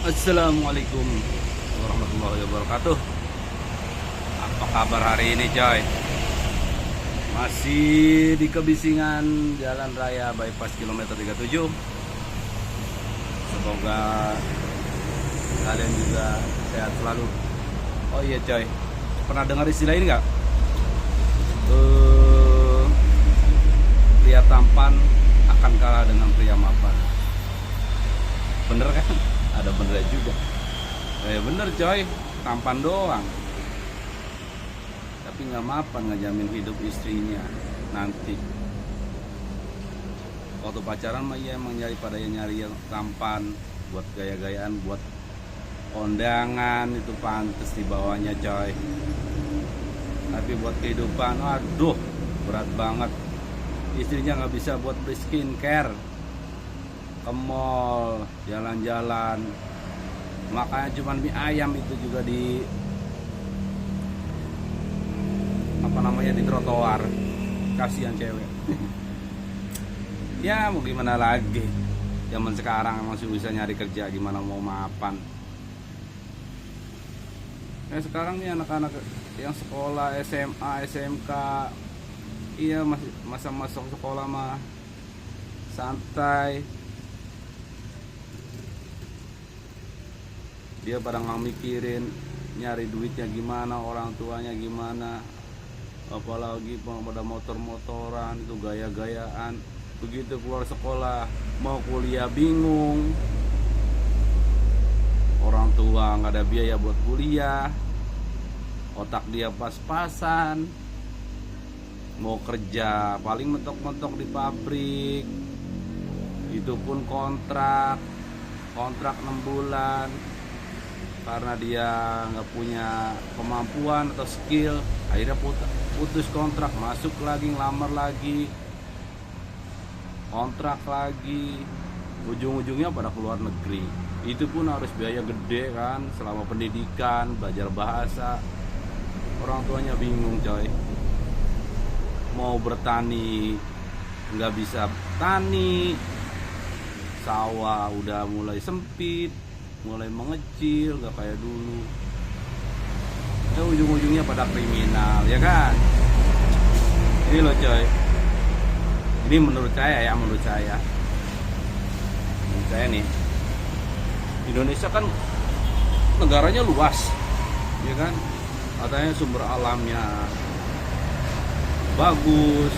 Assalamualaikum warahmatullahi wabarakatuh. Apa kabar hari ini, coy? Masih di kebisingan Jalan Raya Bypass kilometer 37. Semoga kalian juga sehat selalu. Oh iya, coy, pernah dengar istilah ini nggak? Pria tampan akan kalah dengan pria mapan. Bener kan? Ada bener juga. Bener, coy, tampan doang tapi nggak mapan, nggak jamin hidup istrinya nanti. Waktu pacaran mah iya emang nyari yang tampan buat gaya-gayaan, buat kondangan itu pantas dibawanya, coy. Tapi buat kehidupan, aduh, berat banget. Istrinya nggak bisa buat beli skincare, ke mall, jalan-jalan, makanya cuman mie ayam itu juga di di trotoar. Kasihan cewek. Ya mau gimana lagi, zaman sekarang masih bisa nyari kerja, gimana mau mapan. Sekarang nih anak-anak yang sekolah SMA, SMK, iya masih masa masuk sekolah mah santai. Dia pada nggak mikirin nyari duitnya gimana, orang tuanya gimana, apalagi pada motor-motoran itu gaya-gayaan. Begitu keluar sekolah mau kuliah bingung, orang tua nggak ada biaya buat kuliah, otak dia pas-pasan. Mau kerja paling mentok-mentok di pabrik, itu pun kontrak 6 bulan. Karena dia nggak punya kemampuan atau skill, akhirnya putus kontrak, masuk lagi, ngelamar lagi, kontrak lagi, ujung-ujungnya pada keluar negeri. Itu pun harus biaya gede kan, selama pendidikan, belajar bahasa. Orang tuanya bingung, coy. Mau bertani nggak bisa tani, sawah udah mulai sempit, mulai mengecil, gak kayak dulu. Ujung-ujungnya pada kriminal, ya kan? Ini loh, coy. Ini menurut saya nih, Indonesia kan negaranya luas, ya kan? Katanya sumber alamnya bagus.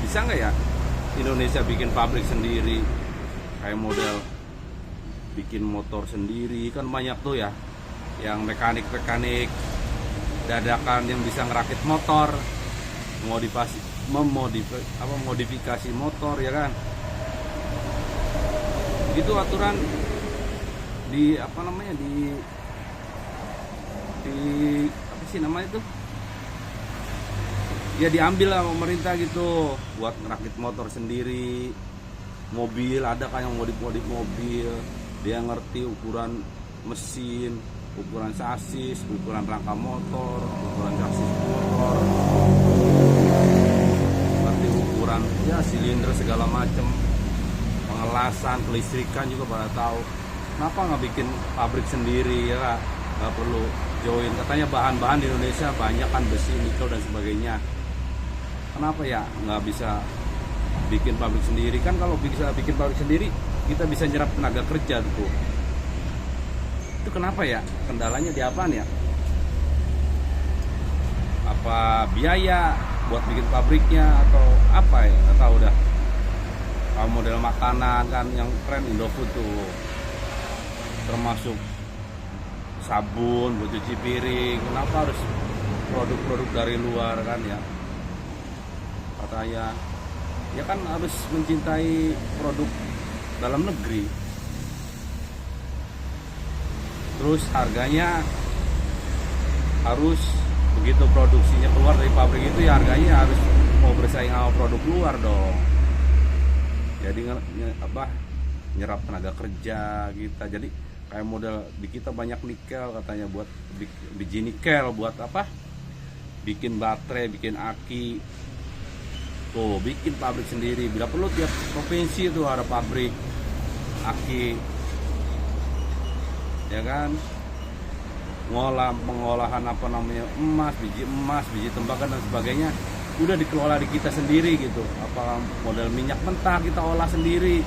Bisa nggak ya Indonesia bikin pabrik sendiri, kayak model bikin motor sendiri? Kan banyak tuh ya yang mekanik dadakan yang bisa ngerakit motor, modifikasi motor, ya kan? Itu aturan di apa sih namanya itu, ya diambil lah pemerintah gitu, buat ngerakit motor sendiri. Mobil ada kan yang modif mobil, dia ngerti ukuran mesin, ukuran sasis, ukuran rangka motor, ukuran sasis motor, ngerti ukuran ya silinder segala macem, pengelasan, kelistrikan juga pada tahu. Kenapa nggak bikin pabrik sendiri, ya? Nggak perlu join. Katanya bahan-bahan di Indonesia banyak kan, besi, nikel dan sebagainya. Kenapa ya nggak bisa bikin pabrik sendiri? Kan kalau bisa bikin pabrik sendiri, kita bisa nyerap tenaga kerja tuh. Itu kenapa ya? Kendalanya di apaan ya? Apa biaya buat bikin pabriknya atau apa ya? Nggak tahu dah. Kalau model makanan kan yang keren Indofood tuh, termasuk sabun buat cuci piring. Kenapa harus produk-produk dari luar kan ya? Katanya ya kan harus mencintai produk dalam negeri. Terus harganya harus, begitu produksinya keluar dari pabrik itu ya harganya harus mau bersaing sama produk luar dong. Jadi nyerap tenaga kerja kita. Jadi kayak model di kita banyak nikel katanya, buat biji nikel buat apa? Bikin baterai, bikin aki. Tuh bikin pabrik sendiri. Bila perlu tiap provinsi itu ada pabrik aki ya kan, pengolahan apa namanya emas, biji tembaga dan sebagainya udah dikelola di kita sendiri gitu. Apa model minyak mentah kita olah sendiri,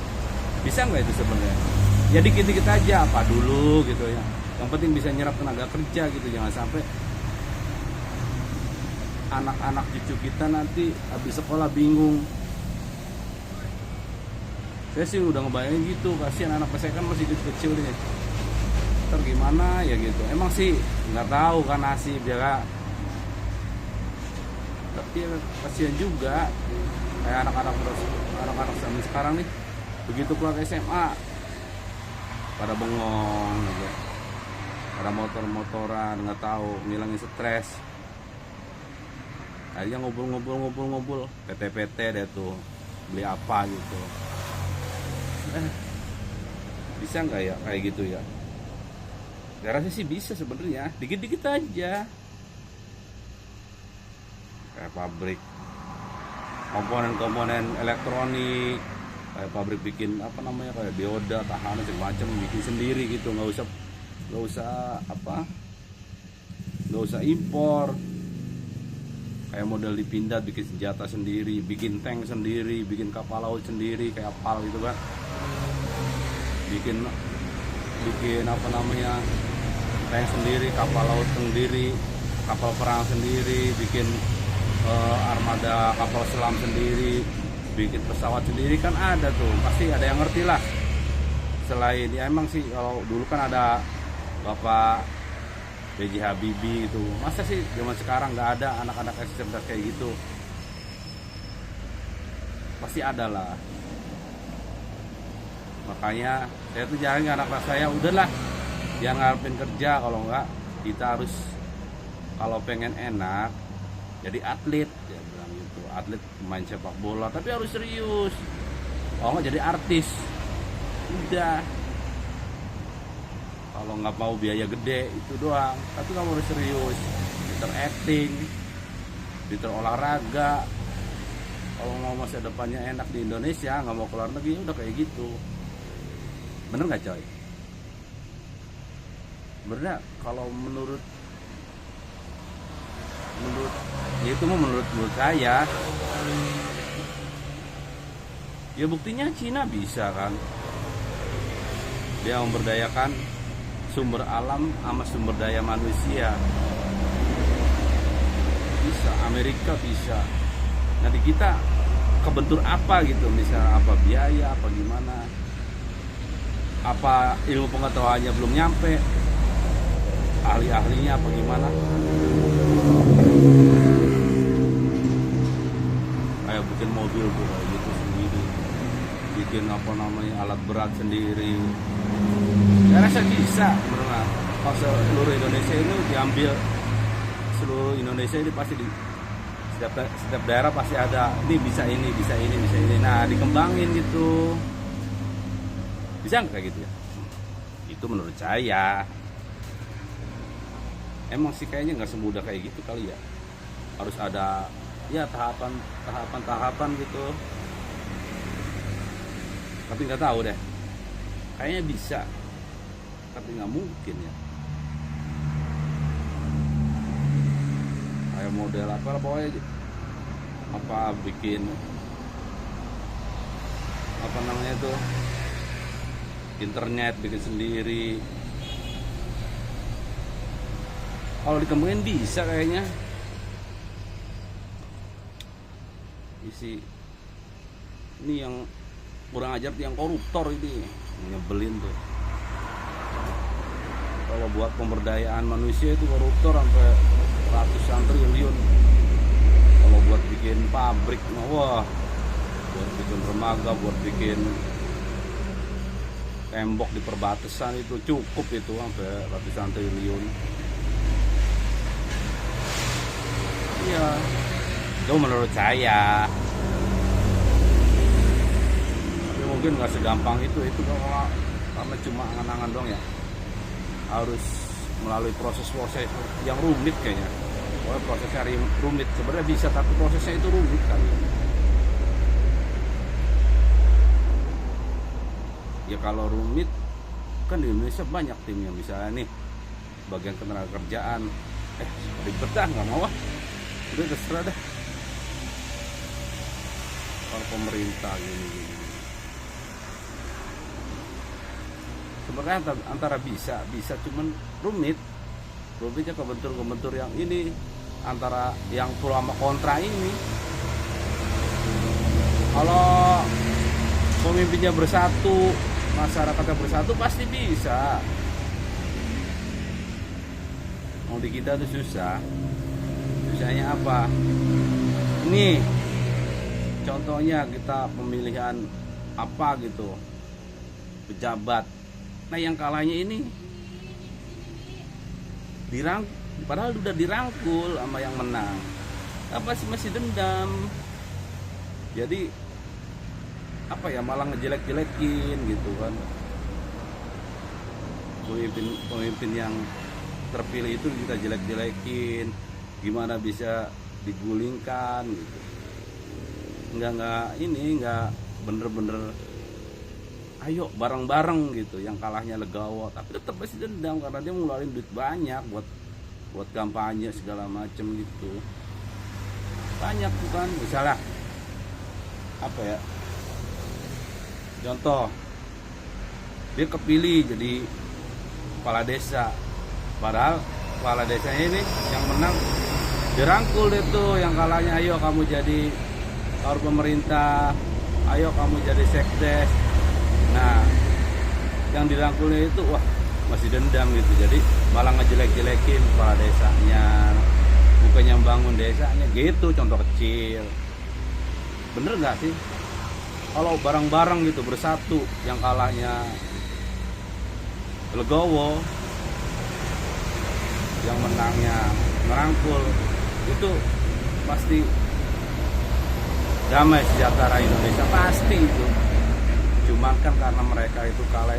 bisa nggak itu sebenarnya? Ya dikit-dikit aja apa dulu gitu ya, yang penting bisa nyerap tenaga kerja gitu. Jangan sampai anak-anak cucu kita nanti habis sekolah bingung. Saya sih udah ngebayangin gitu, kasihan anak saya kan masih kecil nih, ntar gimana ya gitu. Emang sih nggak tahu kan nasib ya kak, tapi ya, kasihan juga kayak anak-anak zaman sekarang nih, begitu keluar SMA pada bengong gitu, pada motor-motoran, nggak tahu ngilangin stres. Akhirnya ngumpul PT deh tuh, beli apa gitu. Bisa nggak ya kayak gitu ya? Saya rasa sih bisa sebenarnya, dikit-dikit aja. Kayak pabrik komponen elektronik, kayak pabrik bikin apa namanya, kayak dioda, tahanan segala macam, bikin sendiri gitu, nggak usah impor. Kayak model dipindah, bikin senjata sendiri, bikin tank sendiri, bikin kapal laut sendiri kayak PAL gitu kan, bikin apa namanya tank sendiri, kapal laut sendiri, kapal perang sendiri, bikin armada kapal selam sendiri, bikin pesawat sendiri kan ada tuh, pasti ada yang ngerti lah. Selain ya emang sih kalau dulu kan ada Bapak B.J. Habibie itu, masa sih zaman sekarang nggak ada anak-anak cerdas kayak gitu? Pasti ada lah. Makanya saya tuh jarang anak saya, udahlah jangan ngarepin kerja, kalau nggak kita harus, kalau pengen enak jadi atlet, dia bilang gitu, atlet main sepak bola, tapi harus serius. Kalau nggak jadi artis, udah. Kalau nggak mau biaya gede itu doang, tapi kamu harus serius, pinter acting, pinter olahraga. Kalau mau masa depannya enak di Indonesia, nggak mau keluar negeri, udah kayak gitu. Bener nggak coy? Sebenarnya kalau menurut ya itu mah menurut saya, ya buktinya Cina bisa kan, dia memberdayakan sumber alam sama sumber daya manusia. Bisa, Amerika bisa. Nanti kita kebentur apa gitu, misalnya apa biaya, apa gimana, apa ilmu pengetahuannya belum nyampe, ahli-ahlinya apa gimana. Kayak bikin mobil tuh kayak gitu sendiri, bikin apa namanya alat berat sendiri. Saya rasa bisa, benar. Kalau seluruh Indonesia ini diambil, seluruh Indonesia ini pasti di setiap daerah pasti ada, ini bisa ini, bisa ini, bisa ini. Nah, dikembangin gitu. Bisa nggak kayak gitu ya? Itu menurut saya. Emang sih kayaknya nggak semudah kayak gitu kali ya. Harus ada ya tahapan gitu. Tapi nggak tahu deh. Kayaknya bisa, tapi nggak mungkin ya. Kayak model apa pokoknya, apa bikin apa namanya tuh, internet bikin sendiri. Kalau dikembangin bisa kayaknya. Ini yang kurang ajar, yang koruptor ini nyebelin tuh. Kalau buat pemberdayaan manusia itu koruptor sampai ratusan triliun. Kalau buat bikin pabrik, wah, buat bikin remaga, buat bikin tembok di perbatasan itu cukup itu sampai ratusan triliun. Iya, itu menurut saya. Tapi mungkin nggak segampang itu kalau karena cuma angan-angan dong ya. Harus melalui proses yang rumit kayaknya. Wah, prosesnya rumit. Sebenarnya bisa, tapi prosesnya itu rumit kali. Ya kalau rumit kan di Indonesia banyak timnya, misalnya nih bagian ketenaga kerjaan, ribet dah, nggak mau udah terserah dah kalau pemerintah gini. Sebenarnya antara bisa cuman rumitnya kebentur yang ini, antara yang pro sama kontra ini. Kalau pemimpinnya bersatu, masyarakatnya bersatu, pasti bisa. Mau di kita tuh susahnya apa? Ini contohnya kita pemilihan apa gitu, pejabat. Nah yang kalahnya ini padahal udah dirangkul sama yang menang, masih dendam. Jadi apa ya, malah ngejelek-jelekin gitu kan. Pemimpin yang terpilih itu kita jelek-jelekin, gimana bisa digulingkan gitu. Nggak bener-bener ayo bareng-bareng gitu. Yang kalahnya legowo, tapi tetap masih dendam karena dia ngeluarin duit banyak buat kampanye segala macem gitu. Banyak bukan, misalnya apa ya, contoh dia kepilih jadi kepala desa, padahal kepala desanya ini yang menang dirangkul itu, yang kalahnya ayo kamu jadi kawar pemerintah, ayo kamu jadi sekdes. Nah yang dirangkulnya itu masih dendam gitu, jadi malah ngejelek-jelekin kepala desanya, bukannya bangun desanya gitu. Contoh kecil, bener nggak sih kalau bareng-bareng gitu bersatu, yang kalahnya legowo, yang menangnya merangkul, itu pasti damai sejahtera Indonesia, pasti itu. Cuman kan karena mereka itu kalah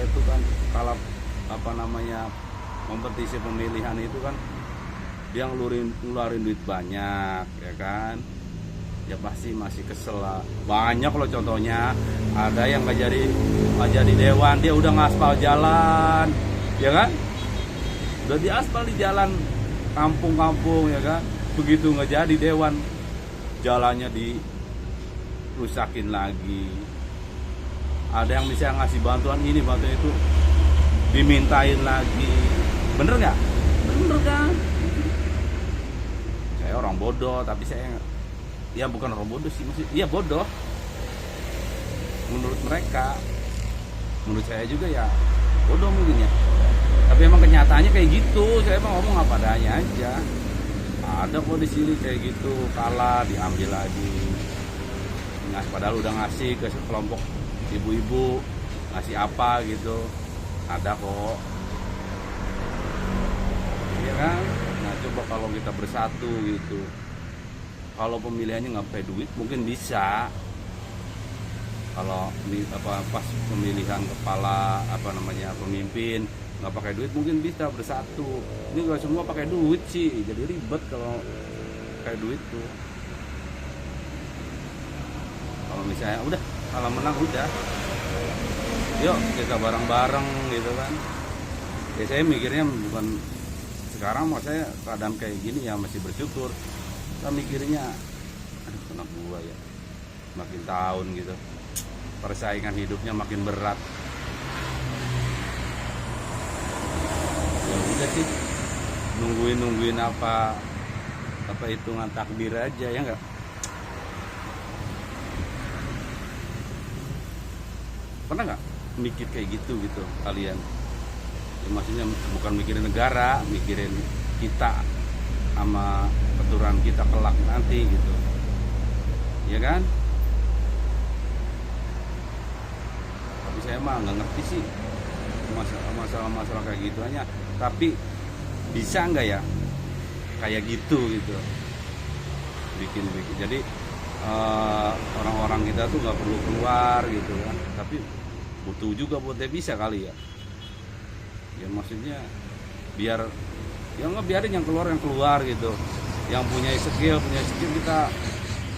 kompetisi pemilihan itu kan, dia ngeluarin duit banyak ya kan, ya pasti masih kesel lah. Banyak loh contohnya, ada yang nggak jadi dewan, dia udah ngaspal jalan ya kan, udah diaspal di jalan kampung-kampung ya kan, begitu nggak jadi dewan, jalannya dirusakin lagi. Ada yang bisa ngasih bantuan ini, bantuan itu, dimintain lagi. Bener nggak? Bener kan? Saya orang bodoh, tapi saya ya bukan orang bodoh sih, iya bodoh menurut mereka. Menurut saya juga ya bodoh mungkin ya, tapi emang kenyataannya kayak gitu. Saya emang ngomong apa adanya aja. Ada kok di sini kayak gitu, kalah diambil lagi. Padahal udah ngasih ke kelompok ibu-ibu, ngasih apa gitu, ada kok, iya kan. Nah coba kalau kita bersatu gitu, kalau pemilihannya nggak pakai duit mungkin bisa. Kalau pas pemilihan kepala pemimpin nggak pakai duit mungkin bisa bersatu. Ini kalau semua pakai duit sih, jadi ribet kalau pakai duit tuh. Kalau misalnya udah, kalau menang udah, yuk kita bareng-bareng gitu kan. Ya saya mikirnya bukan sekarang, mau saya keadaan kayak gini ya masih bersyukur. Kita mikirnya, aduh kena gua ya, makin tahun gitu, persaingan hidupnya makin berat. Ya udah sih, nungguin apa hitungan takdir aja ya nggak. Pernah nggak mikir kayak gitu kalian? Ya, maksudnya bukan mikirin negara, mikirin kita sama keturunan kita kelak nanti gitu, ya kan? Tapi saya mah nggak ngerti sih masalah kayak gitu aja. Tapi bisa nggak ya kayak gitu bikin. Jadi orang-orang kita tuh nggak perlu keluar gitu kan, tapi butuh juga buat dia bisa kali ya. Ya maksudnya biarin yang keluar gitu, yang punya skill kita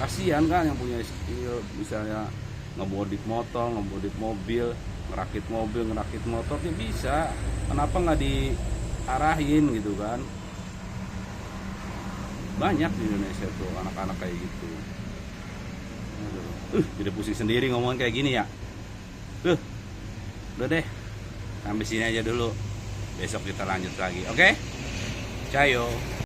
kasihan kan, yang punya skill misalnya ngebodit motor, ngebodit mobil, ngerakit mobil, ngerakit motor dia bisa. Kenapa nggak diarahin gitu kan? Banyak di Indonesia tuh anak-anak kayak gitu. Jadi pusing sendiri ngomong kayak gini ya. Udah deh, sampai sini aja dulu. Besok kita lanjut lagi, oke? Cayo.